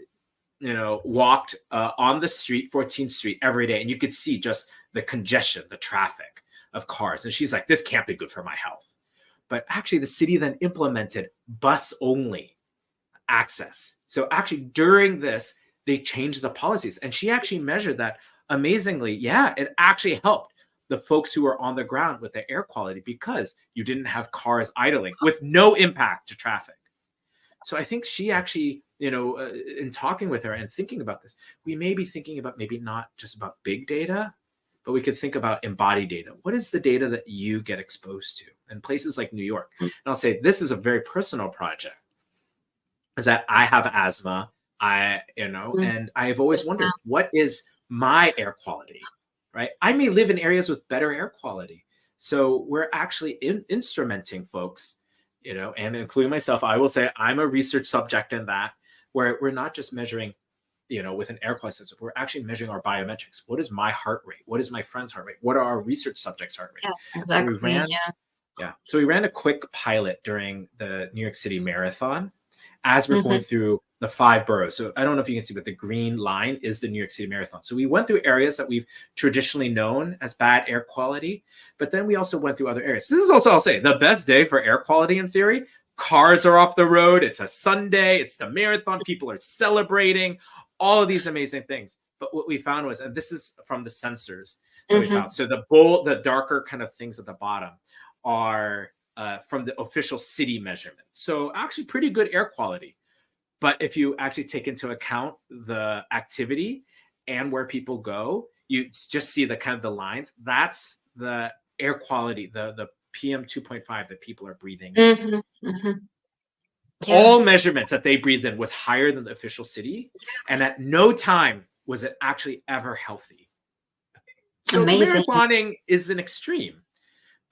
walked on the street, 14th Street every day, and you could see just the congestion, the traffic of cars. And she's like, this can't be good for my health. But actually the city then implemented bus only access. So actually during this, they changed the policies, and she actually measured that. Amazingly, yeah, it actually helped the folks who are on the ground with the air quality, because you didn't have cars idling with no impact to traffic. So I think she actually, in talking with her and thinking about this, we may be thinking about maybe not just about big data, but we could think about embodied data. What is the data that you get exposed to? In places like New York, and I'll say this is a very personal project, is that I have asthma, and I've always wondered, what is my air quality, right? I may live in areas with better air quality. So we're actually instrumenting folks, and including myself. I will say I'm a research subject in that, where we're not just measuring, with an air quality sensor, we're actually measuring our biometrics. What is my heart rate? What is my friend's heart rate? What are our research subjects' heart rate? Yes, exactly. So we ran a quick pilot during the New York City Marathon. as we're going through the 5 boroughs. So I don't know if you can see, but the green line is the New York City Marathon. So we went through areas that we've traditionally known as bad air quality, but then we also went through other areas. This is also, I'll say, the best day for air quality in theory. Cars are off the road. It's a Sunday. It's the marathon. People are celebrating, all of these amazing things. But what we found was, and this is from the sensors that we found. So the darker kind of things at the bottom are from the official city measurement. So actually pretty good air quality. But if you actually take into account the activity and where people go, you just see the kind of the lines. That's the air quality, the PM 2.5 that people are breathing in. All measurements that they breathed in was higher than the official city. And at no time was it actually ever healthy. So marathoning is an extreme.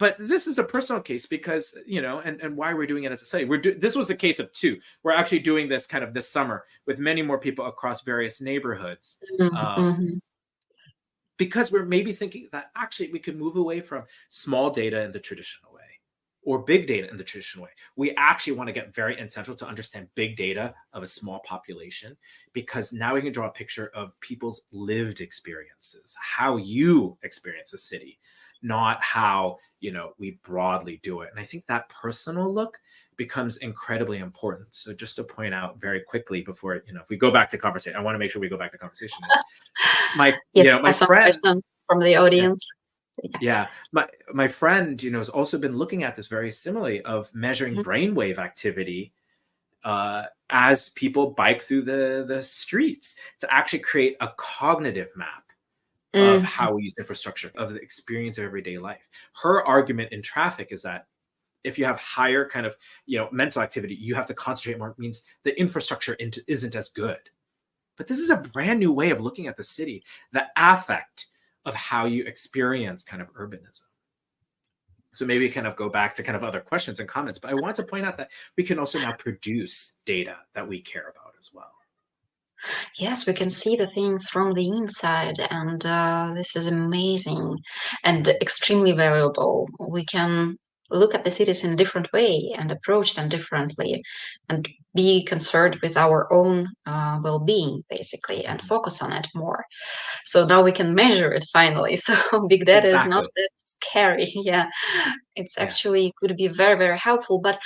But this is a personal case because, and why we're doing it as a study. This was a case of 2. We're actually doing this kind of this summer with many more people across various neighborhoods. Because we're maybe thinking that actually we could move away from small data in the traditional way or big data in the traditional way. We actually want to get very essential to understand big data of a small population, because now we can draw a picture of people's lived experiences, how you experience a city, not how we broadly do it. And I think that personal look becomes incredibly important. So just to point out very quickly before, if we go back to conversation, I want to make sure we go back to conversation. My friend from the audience. My friend, has also been looking at this very similarly of measuring brainwave activity as people bike through the streets to actually create a cognitive map of how we use infrastructure, of the experience of everyday life. Her argument in traffic is that if you have higher kind of, mental activity, you have to concentrate more. It means the infrastructure isn't as good. But this is a brand new way of looking at the city, the affect of how you experience kind of urbanism. So maybe kind of go back to kind of other questions and comments, but I want to point out that we can also now produce data that we care about as well. Yes, we can see the things from the inside, and this is amazing and extremely valuable. We can look at the cities in a different way and approach them differently and be concerned with our own well-being, basically, and focus on it more. So now we can measure it finally. So big data is not that scary. It's actually could be very, very helpful. But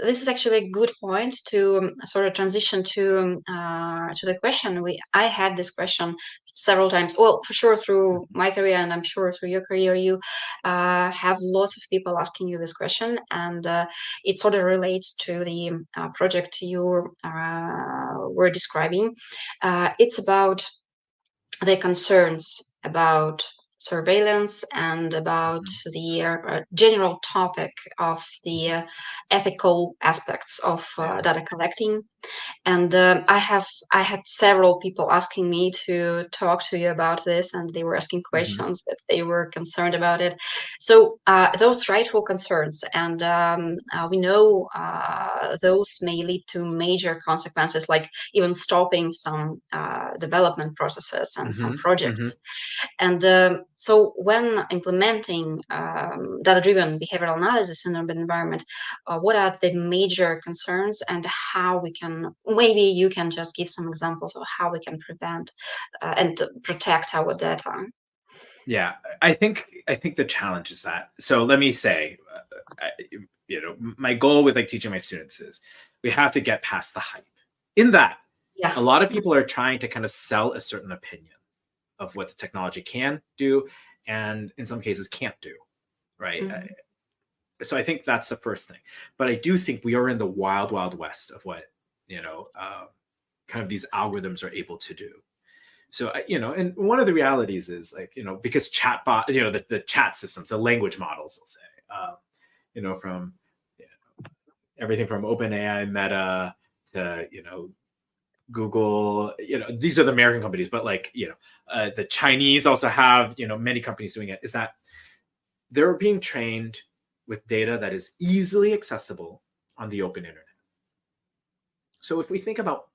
this is actually a good point to sort of transition to the question. I had this question several times. Well, for sure through my career, and I'm sure through your career, you have lots of people asking you this question, and it sort of relates to the project you were describing. It's about the concerns about surveillance and about the general topic of the ethical aspects of data collecting. And I had several people asking me to talk to you about this, and they were asking questions that they were concerned about it. So those rightful concerns, and we know those may lead to major consequences, like even stopping some development processes and some projects. And so when implementing data-driven behavioral analysis in urban environment, what are the major concerns, and how we can, maybe you can just give some examples of how we can prevent and protect our data. Yeah, I think the challenge is that, so let me say, my goal with teaching my students is we have to get past the hype. In that, a lot of people are trying to kind of sell a certain opinion of what the technology can do, and in some cases can't do, right? So I think that's the first thing. But I do think we are in the wild, wild west of what, kind of these algorithms are able to do. So, and one of the realities is because chatbot, the chat systems, the language models, I'll say, from everything from OpenAI, Meta to, Google, these are the American companies, but the Chinese also have, many companies doing it, is that they're being trained with data that is easily accessible on the open internet. So if we think about,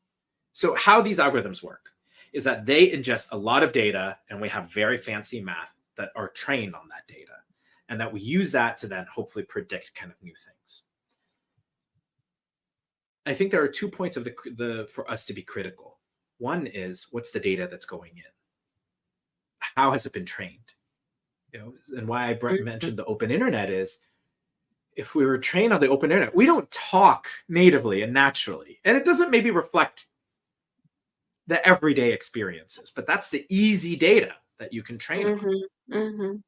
how these algorithms work is that they ingest a lot of data, and we have very fancy math that are trained on that data, and that we use that to then hopefully predict kind of new things. I think there are 2 points of the for us to be critical. One is, what's the data that's going in? How has it been trained? And why I mentioned the open internet is, if we were trained on the open internet, we don't talk natively and naturally, and it doesn't maybe reflect the everyday experiences, but that's the easy data that you can train on.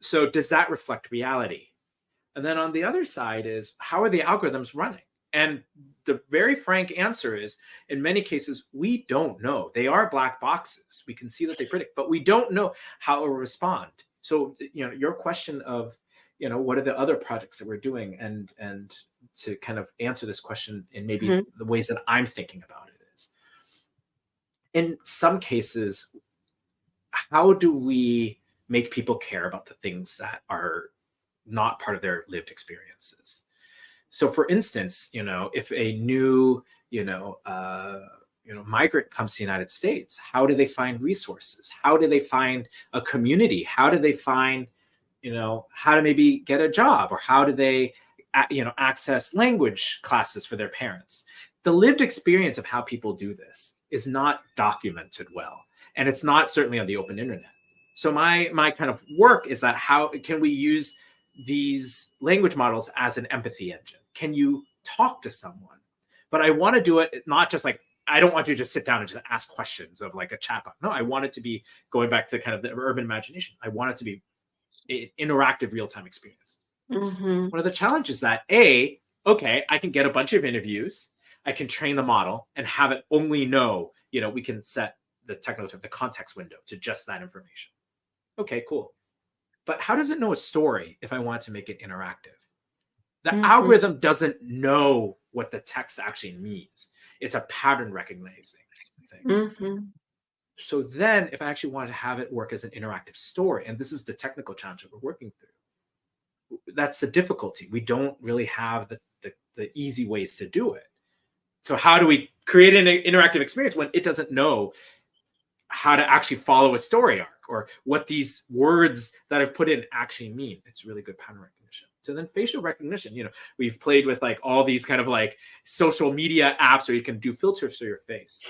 So does that reflect reality? And then on the other side is, how are the algorithms running? And the very frank answer is, in many cases, we don't know. They are black boxes. We can see that they predict, but we don't know how it will respond. So, your question of, what are the other projects that we're doing, and to kind of answer this question in maybe the ways that I'm thinking about it is, in some cases, how do we make people care about the things that are not part of their lived experiences? So, for instance, if a new, migrant comes to the United States, how do they find resources? How do they find a community? How do they find, how to maybe get a job, or how do they, access language classes for their parents? The lived experience of how people do this is not documented well, and it's not certainly on the open internet. So my kind of work is that, how can we use these language models as an empathy engine? Can you talk to someone? But I want to do it not just like, I don't want you to just sit down and just ask questions of like a chatbot. No, I want it to be, going back to kind of the urban imagination, I want it to be an interactive real-time experience. One of the challenges that, okay, I can get a bunch of interviews, I can train the model and have it only know, we can set the technical term, the context window, to just that information. Okay, cool. But how does it know a story if I want to make it interactive? The algorithm doesn't know what the text actually means. It's a pattern recognizing thing. So then, if I actually wanted to have it work as an interactive story, and this is the technical challenge that we're working through, that's the difficulty. We don't really have the easy ways to do it. So how do we create an interactive experience when it doesn't know how to actually follow a story arc, or what these words that I've put in actually mean? It's really good pattern recognition. So then facial recognition, we've played with like all these kind of like social media apps where you can do filters for your face.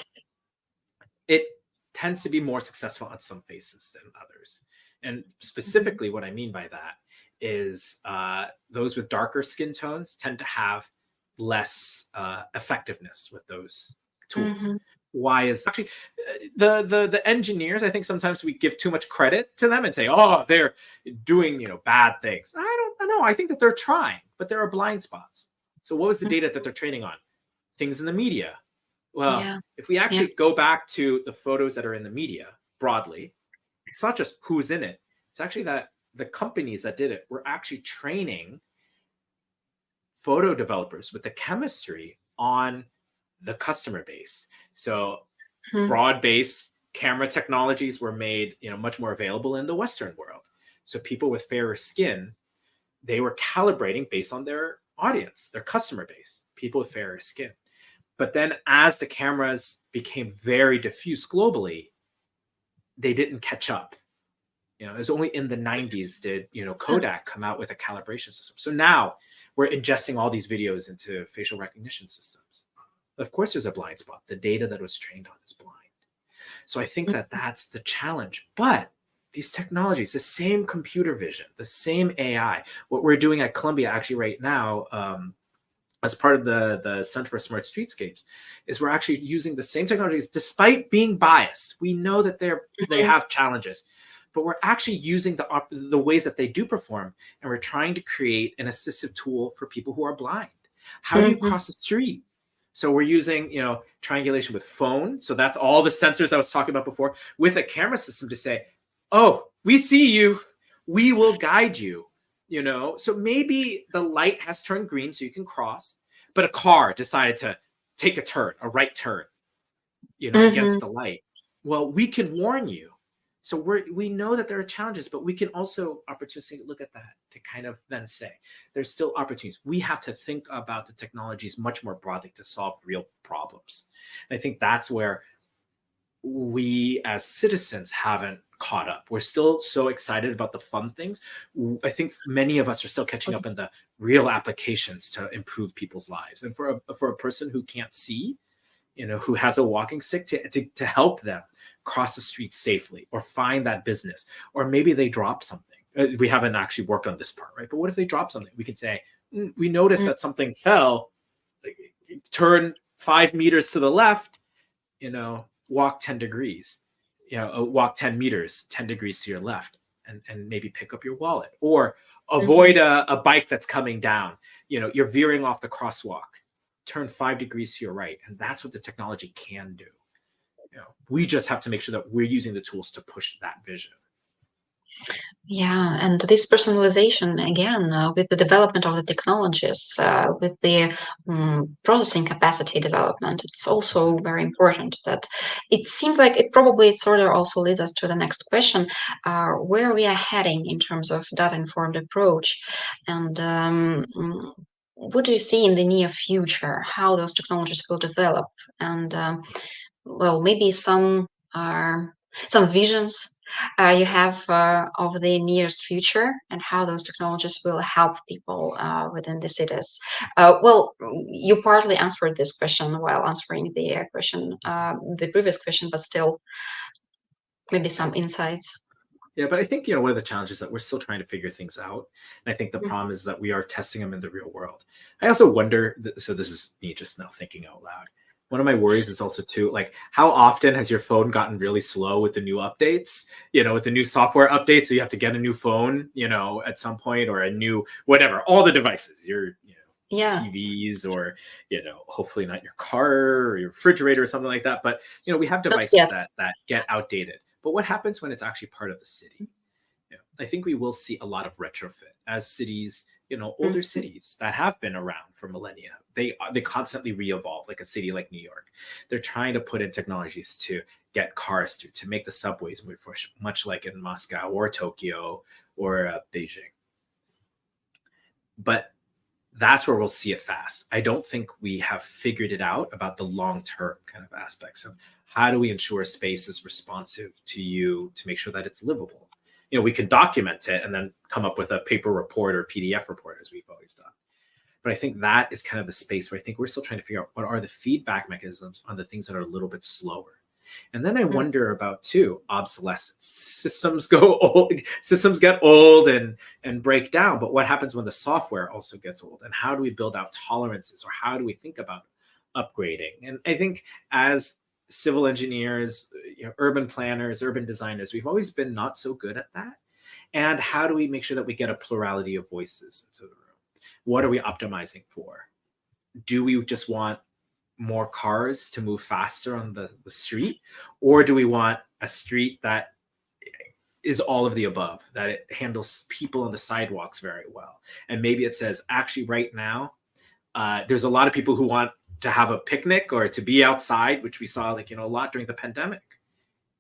It tends to be more successful on some faces than others. And specifically what I mean by that is those with darker skin tones tend to have less effectiveness with those tools. Why is actually the engineers, I think sometimes we give too much credit to them and say, oh, they're doing bad things. I don't know. I think that they're trying, but there are blind spots. So what was the data that they're training on? Things in the media. Well, if we actually go back to the photos that are in the media broadly, it's not just who's in it. It's actually that the companies that did it were actually training photo developers with the chemistry on the customer base. So broad-based camera technologies were made, much more available in the Western world. So people with fairer skin, they were calibrating based on their audience, their customer base, people with fairer skin. But then as the cameras became very diffuse globally, they didn't catch up. It was only in the 90s did, Kodak come out with a calibration system. So now we're ingesting all these videos into facial recognition systems. Of course, there's a blind spot. The data that was trained on is blind. So I think that that's the challenge. But these technologies, the same computer vision, the same AI, what we're doing at Columbia actually right now, as part of the Center for Smart Streetscapes, is we're actually using the same technologies despite being biased. We know that they have challenges, but we're actually using the ways that they do perform, and we're trying to create an assistive tool for people who are blind. How do you cross the street? So we're using, triangulation with phone. So that's all the sensors I was talking about before, with a camera system to say, oh, we see you, we will guide you, So maybe the light has turned green so you can cross, but a car decided to take a turn, a right turn, against the light. Well, we can warn you. So we know that there are challenges, but we can also opportunistically look at that to kind of then say, there's still opportunities. We have to think about the technologies much more broadly to solve real problems. And I think that's where we as citizens haven't caught up. We're still so excited about the fun things. I think many of us are still catching up in the real applications to improve people's lives. And for a person who can't see, who has a walking stick, to help them cross the street safely, or find that business, or maybe they drop something. We haven't actually worked on this part, right? But what if they drop something? We can say, we noticed that something fell, turn 5 meters to the left, walk 10 degrees, walk 10 meters, 10 degrees to your left, and maybe pick up your wallet, or avoid a bike that's coming down. You're veering off the crosswalk, turn 5 degrees to your right. And that's what the technology can do. We just have to make sure that we're using the tools to push that vision. Yeah, and this personalization, again, with the development of the technologies, with the processing capacity development, it's also very important. That it seems like it probably sort of also leads us to the next question, where we are heading in terms of data-informed approach. And what do you see in the near future, how those technologies will develop? And well, maybe some visions you have of the nearest future, and how those technologies will help people within the cities. Well, you partly answered this question while answering the previous question, but still, maybe some insights. Yeah, but I think, one of the challenges that we're still trying to figure things out. And I think the problem is that we are testing them in the real world. I also wonder, so this is me just now thinking out loud. One of my worries is also too, like, how often has your phone gotten really slow with the new updates, with the new software updates? So you have to get a new phone, at some point, or a new, whatever, all the devices, your, TVs, or, hopefully not your car or your refrigerator or something like that. But, we have devices that get outdated. But what happens when it's actually part of the city? I think we will see a lot of retrofit as cities, older cities that have been around for millennia. They constantly re-evolve, like a city like New York. They're trying to put in technologies to get cars to make the subways move, much like in Moscow or Tokyo or Beijing. But that's where we'll see it fast. I don't think we have figured it out about the long-term kind of aspects of how do we ensure space is responsive to you to make sure that it's livable. We can document it and then come up with a paper report or PDF report, as we've always done. But I think that is kind of the space where I think we're still trying to figure out what are the feedback mechanisms on the things that are a little bit slower. And then I wonder about, too, obsolescence. Systems go old, systems get old and break down. But what happens when the software also gets old? And how do we build out tolerances, or how do we think about upgrading? And I think as civil engineers, urban planners, urban designers, we've always been not so good at that. And how do we make sure that we get a plurality of voices into the room? What are we optimizing for? Do we just want more cars to move faster on the street? Or do we want a street that is all of the above, that it handles people on the sidewalks very well? And maybe it says, actually, right now, there's a lot of people who want to have a picnic or to be outside, which we saw a lot during the pandemic.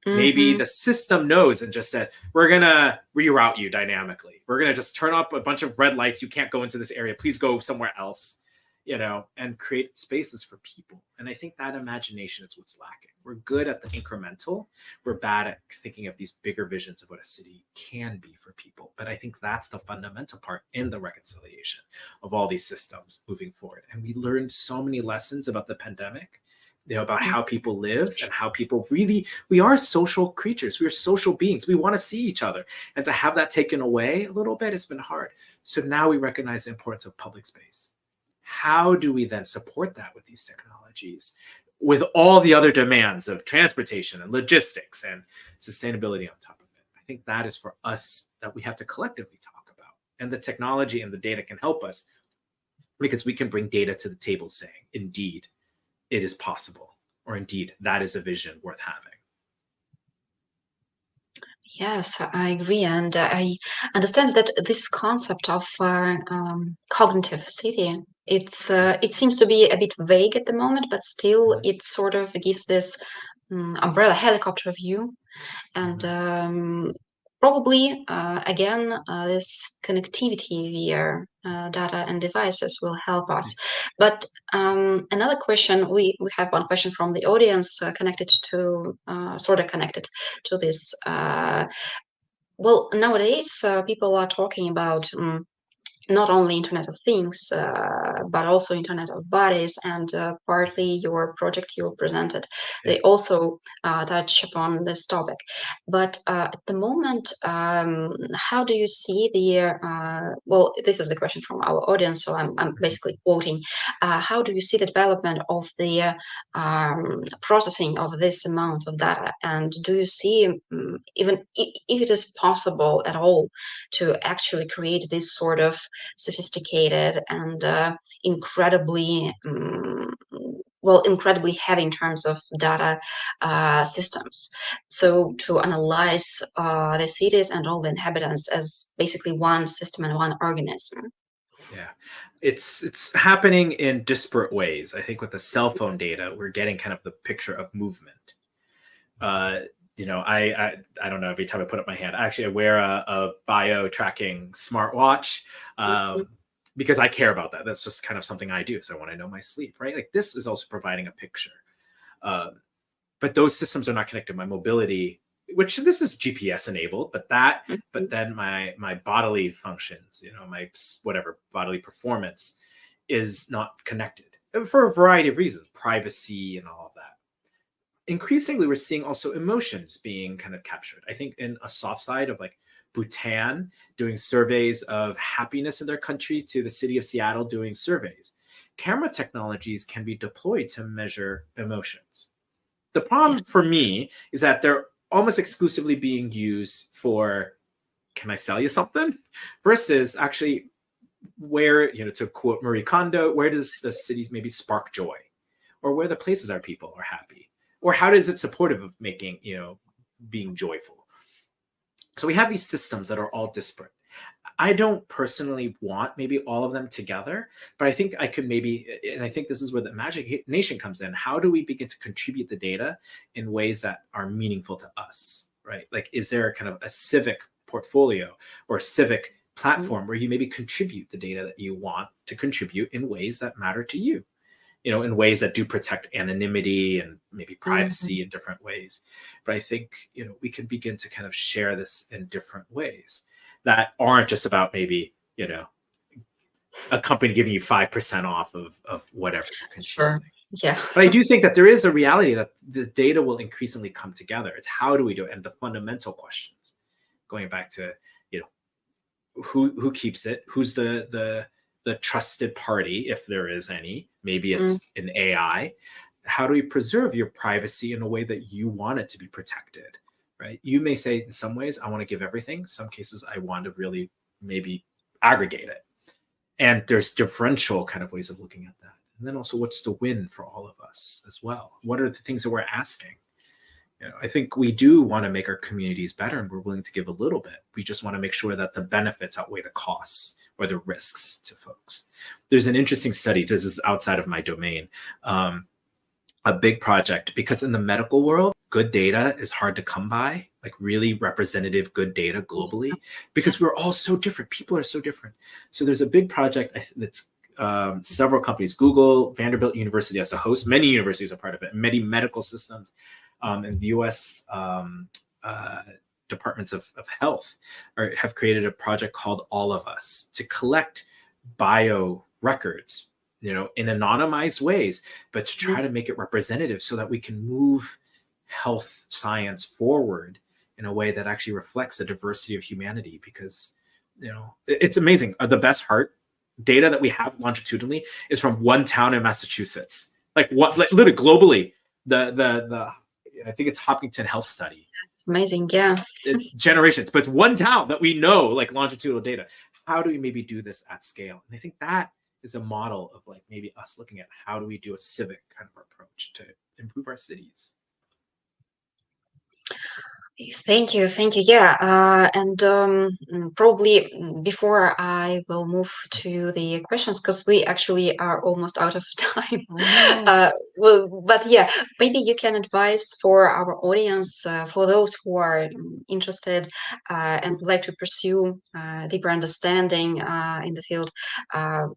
Maybe the system knows and just says, we're going to reroute you dynamically. We're going to just turn up a bunch of red lights. You can't go into this area. Please go somewhere else, and create spaces for people. And I think that imagination is what's lacking. We're good at the incremental. We're bad at thinking of these bigger visions of what a city can be for people. But I think that's the fundamental part in the reconciliation of all these systems moving forward. And we learned so many lessons about the pandemic, about how people live and how people we are social creatures. We are social beings. We want to see each other. And to have that taken away a little bit, it's been hard. So now we recognize the importance of public space. How do we then support that with these technologies, with all the other demands of transportation and logistics and sustainability on top of it? I think that is for us that we have to collectively talk about. And the technology and the data can help us, because we can bring data to the table saying, indeed, it is possible, or indeed, that is a vision worth having. Yes, I agree. And I understand that this concept of cognitive city, it seems to be a bit vague at the moment, but still it sort of gives this umbrella helicopter view. And probably, again, this connectivity via data and devices will help us. But another question, we have one question from the audience connected to, sort of connected to this. Well, nowadays, people are talking about not only Internet of Things, but also Internet of Bodies, and partly your project you presented, they also touch upon this topic. But at the moment, how do you see the, well, this is the question from our audience, so I'm basically quoting, how do you see the development of the processing of this amount of data? And do you see, even if it is possible at all, to actually create this sort of sophisticated and incredibly incredibly heavy in terms of data systems, so to analyze the cities and all the inhabitants as basically one system and one organism? Yeah, it's happening in disparate ways. I think with the cell phone data, we're getting kind of the picture of movement. I don't know, every time I put up my hand, actually I wear a bio tracking smartwatch because I care about that. That's just kind of something I do. So I want to know my sleep, right? Like this is also providing a picture. But those systems are not connected. My mobility, which this is GPS enabled, but then my bodily functions, my whatever bodily performance is not connected for a variety of reasons, privacy and all of that. Increasingly, we're seeing also emotions being kind of captured. I think in a soft side of like Bhutan doing surveys of happiness in their country to the city of Seattle doing surveys. Camera technologies can be deployed to measure emotions. The problem for me is that they're almost exclusively being used for, can I sell you something? Versus actually where, to quote Marie Kondo, where does the cities maybe spark joy? Or where the places are people are happy? Or how is it supportive of making, being joyful? So we have these systems that are all disparate. I don't personally want maybe all of them together, but I think I could maybe, and I think this is where the Magic Nation comes in. How do we begin to contribute the data in ways that are meaningful to us, right? Like, is there kind of a civic portfolio or a civic platform where you maybe contribute the data that you want to contribute in ways that matter to you? In ways that do protect anonymity and maybe privacy in different ways. But I think, we can begin to kind of share this in different ways that aren't just about maybe, a company giving you 5% off of whatever you're consuming. Sure. Yeah. But I do think that there is a reality that the data will increasingly come together. It's how do we do it? And the fundamental questions, going back to, who keeps it? Who's the trusted party, if there is any? Maybe it's an AI. How do we preserve your privacy in a way that you want it to be protected, right? You may say in some ways, I want to give everything. Some cases, I want to really maybe aggregate it. And there's differential kind of ways of looking at that. And then also, what's the win for all of us as well? What are the things that we're asking? I think we do want to make our communities better, and we're willing to give a little bit. We just want to make sure that the benefits outweigh the costs or the risks to folks. There's an interesting study, this is outside of my domain, a big project, because in the medical world, good data is hard to come by, like really representative good data globally, because we're all so different. People are so different. So there's a big project that's several companies, Google, Vanderbilt University as the host, many universities are part of it, many medical systems, and the US departments of health have created a project called All of Us to collect bio records, in anonymized ways, but to try to make it representative so that we can move health science forward in a way that actually reflects the diversity of humanity. Because, it's amazing. The best heart data that we have longitudinally is from one town in Massachusetts. Like literally globally, the I think it's Hopkinton Health Study. That's amazing, yeah. Generations, but it's one town that we know, like longitudinal data. How do we maybe do this at scale? And I think that is a model of like maybe us looking at how do we do a civic kind of approach to improve our cities. Thank you, thank you. Yeah, and probably before I will move to the questions, because we actually are almost out of time. Oh no. Well, but yeah, maybe you can advise for our audience, for those who are interested and would like to pursue deeper understanding in the field.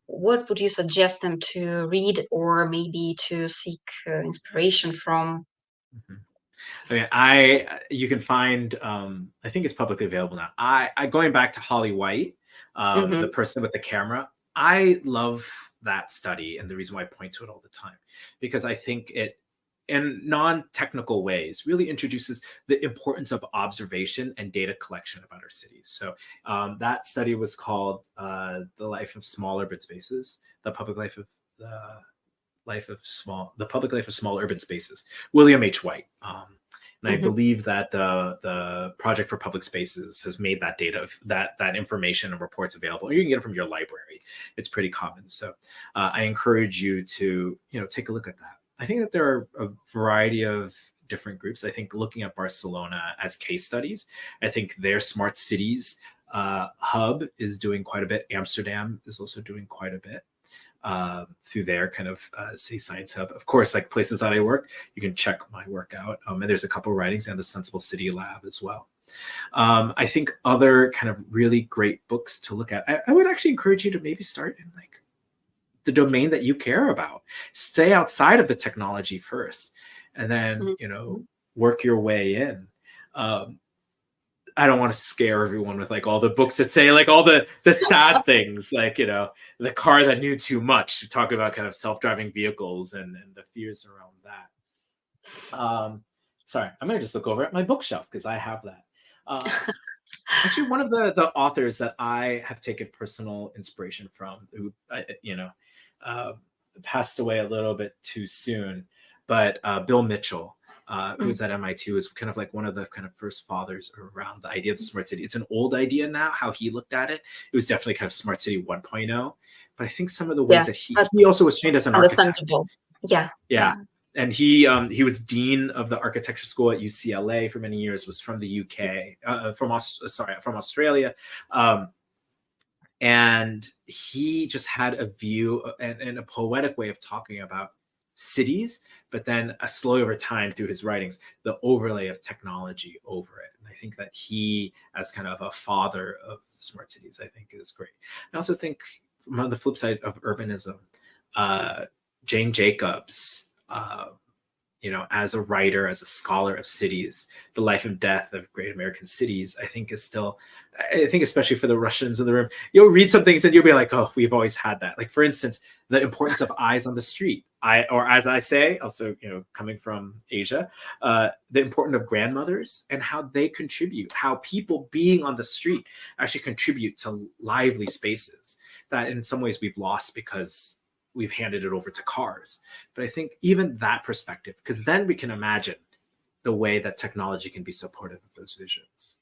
What would you suggest them to read or maybe to seek inspiration from? Mhm. I mean, I you can find I think it's publicly available now. I going back to Holly White, the Hmm. person with the camera. I love that study, and the reason why I point to it all the time, because I think it, in non-technical ways, really introduces the importance of observation and data collection about our cities. So that study was called "The Life of Small Urban Spaces: The Public Life of the Public Life of Small Urban Spaces." William H. White. And I Hmm. believe that the Project for Public Spaces has made that data, that information and reports available. You can get it from your library. It's pretty common. So I encourage you to take a look at that. I think that there are a variety of different groups. I think looking at Barcelona as case studies, I think their smart cities hub is doing quite a bit. Amsterdam is also doing quite a bit through their kind of city science hub. Of course, like places that I work, you can check my work out. And there's a couple of writings and the Sensible City Lab as well. I think other kind of really great books to look at. I would actually encourage you to maybe start in like the domain that you care about. Stay outside of the technology first, and then Hmm. work your way in. Um, I don't want to scare everyone with like all the books that say like all the sad things, like the car that knew too much. To talk about kind of self-driving vehicles and the fears around that. Sorry, I'm gonna just look over at my bookshelf because I have that. Um, Actually, one of the authors that I have taken personal inspiration from, who uh, passed away a little bit too soon, but Bill Mitchell, who was at MIT, was kind of like one of the kind of first fathers around the idea of the smart city. It's an old idea now, how he looked at it. It was definitely kind of smart city 1.0. But I think some of the ways Yeah, that he but he also was trained as an architect. understandable. Yeah, Yeah. yeah. And he was dean of the architecture school at UCLA for many years. Was from the UK, from Australia, um, and he just had a view and a poetic way of talking about cities, but then slowly over time through his writings, the overlay of technology over it. And I think that he, as kind of a father of smart cities, I think is great. I also think on the flip side of urbanism, uh, Jane Jacobs, as a writer, as a scholar of cities, the life and death of great American cities, I think is still, I think especially for the Russians in the room, you'll read some things and you'll be like, oh, we've always had that. Like for instance, the importance of eyes on the street. Or as I say, also, coming from Asia, the importance of grandmothers and how they contribute, how people being on the street actually contribute to lively spaces that in some ways we've lost because we've handed it over to cars. But I think even that perspective, because then we can imagine the way that technology can be supportive of those visions.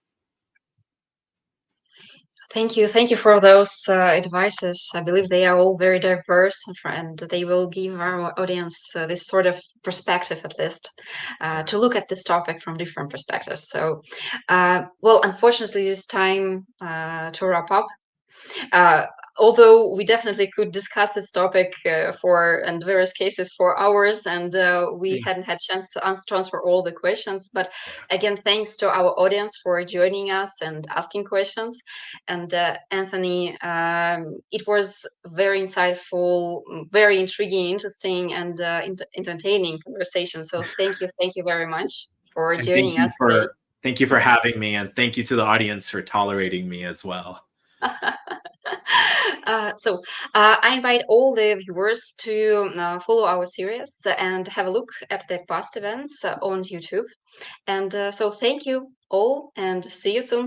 Thank you for those advices. I believe they are all very diverse and they will give our audience this sort of perspective, at least, Yeah. to look at this topic from different perspectives. So, well, unfortunately, it's time to wrap up. Uh, Although we definitely could discuss this topic for and various cases for hours, and we Yeah. hadn't had chance to answer all the questions. But Yeah. again, thanks to our audience for joining us and asking questions. And Anthony, it was very insightful, very intriguing, interesting, and entertaining conversation. So thank you very much for And joining us today. thank you for having me, and thank you to the audience for tolerating me as well. I invite all the viewers to follow our series and have a look at the past events on YouTube. And so thank you all and see you soon.